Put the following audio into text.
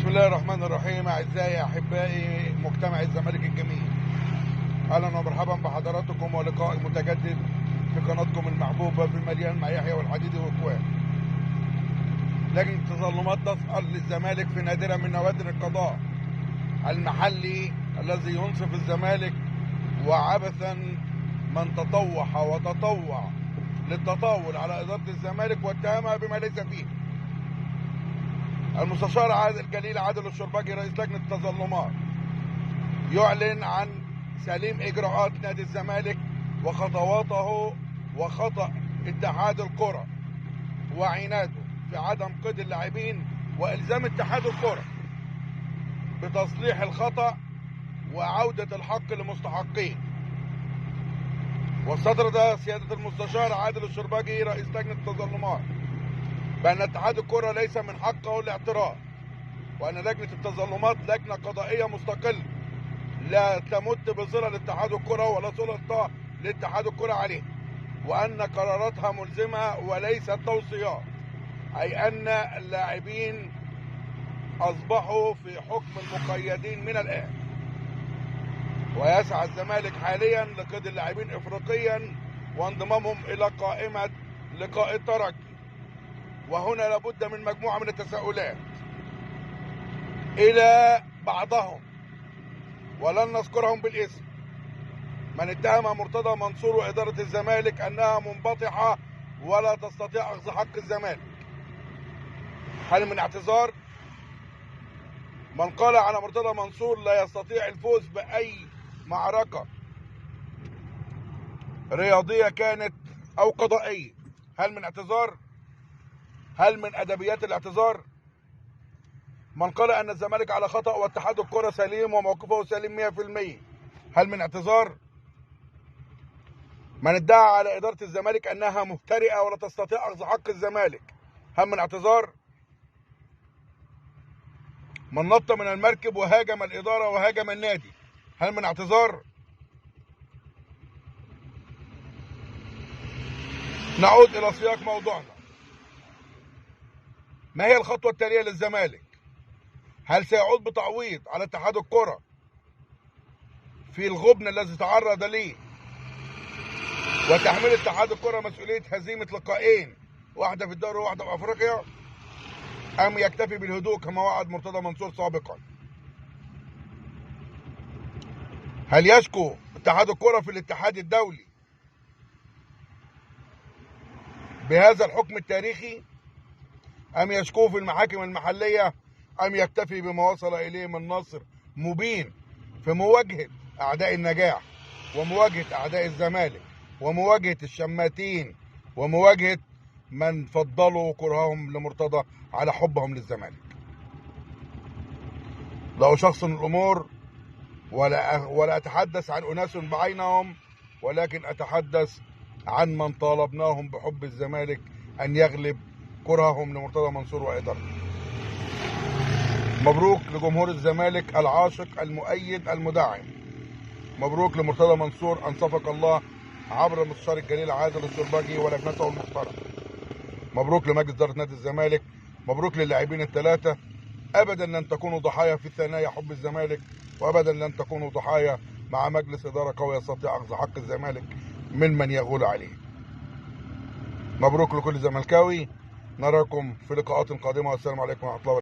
بسم الله الرحمن الرحيم. أعزائي أحبائي مجتمع الزمالك الجميل، أهلا ومرحبا بحضراتكم ولقاء متجدد في قناتكم المحبوبة في مليان مع يحيى والحديدي وإخوان. لجنة التظلمات تسأل للزمالك في نادرة من نوادر القضاء المحلي الذي ينصف الزمالك وعبثا من تطوح وتطوع للتطاول على إدارة الزمالك واتهمها بما ليس فيه. المستشار عادل جليل عادل الشرباجي رئيس لجنة التظلمات يعلن عن سليم إجراءات نادي الزمالك وخطواته وخطأ اتحاد الكرة وعناده في عدم قيد اللاعبين وإلزام اتحاد الكرة بتصليح الخطأ وعودة الحق لمستحقيه. واستطرد سيادة المستشار عادل الشرباجي رئيس لجنة التظلمات بأن اتحاد الكرة ليس من حقه الاعتراض، وأن لجنة التظلمات لجنة قضائية مستقلة لا تمت بصلة لاتحاد الكرة ولا سلطة لاتحاد الكرة عليه، وأن قراراتها ملزمة وليست توصيات، أي أن اللاعبين أصبحوا في حكم المقيدين من الآن. ويسعى الزمالك حاليا لقيد اللاعبين إفريقيا وانضمامهم إلى قائمة لقاء الترجي، وهنا لابد من مجموعة من التساؤلات إلى بعضهم ولن نذكرهم بالاسم. من اتهم مرتضى منصور وإدارة الزمالك أنها منبطحة ولا تستطيع أخذ حق الزمالك، هل من اعتذار؟ من قال على مرتضى منصور لا يستطيع الفوز بأي معركة رياضية كانت أو قضائية، هل من اعتذار؟ هل من أدبيات الاعتذار؟ من قال أن الزمالك على خطأ واتحاد الكرة سليم وموقفه سليم 100%، هل من اعتذار؟ من ادعى على إدارة الزمالك أنها مفترئة ولا تستطيع أخذ حق الزمالك، هل من اعتذار؟ من نط من المركب وهاجم الإدارة وهاجم النادي، هل من اعتذار؟ نعود إلى سياق موضوعنا. ما هي الخطوة التالية للزمالك؟ هل سيعود بتعويض على اتحاد الكرة في الغبن الذي تعرض ليه وتحميل اتحاد الكرة مسؤولية هزيمة لقاءين، واحدة في الدوري وواحدة في أفريقيا، أم يكتفي بالهدوء كما وعد مرتضى منصور سابقا؟ هل يشكو اتحاد الكرة في الاتحاد الدولي بهذا الحكم التاريخي، أم يشكوه في المحاكم المحلية، أم يكتفي بما وصل إليه من نصر مبين في مواجهة أعداء النجاح ومواجهة أعداء الزمالك ومواجهة الشماتين ومواجهة من فضلوا كرههم لمرتضى على حبهم للزمالك؟ لا أشخصن الأمور ولا أتحدث عن أناس بعينهم، ولكن أتحدث عن من طالبناهم بحب الزمالك أن يغلب كرههم لمرتضى منصور وإدارته. مبروك لجمهور الزمالك العاشق المؤيد المدعم، مبروك لمرتضى منصور أنصفك الله عبر المستشار الجليل عادل الشرباجي ولجنته المحترمة، مبروك لمجلس إدارة نادي الزمالك، مبروك للاعبين الثلاثة. أبدا لن تكونوا ضحايا في ثنايا حب الزمالك، وأبدا لن تكونوا ضحايا مع مجلس إدارة قوي يستطيع أخذ حق الزمالك من يغول عليه. مبروك لكل زملكاوي، نراكم في لقاءات قادمة، والسلام عليكم ورحمة الله وبركاته.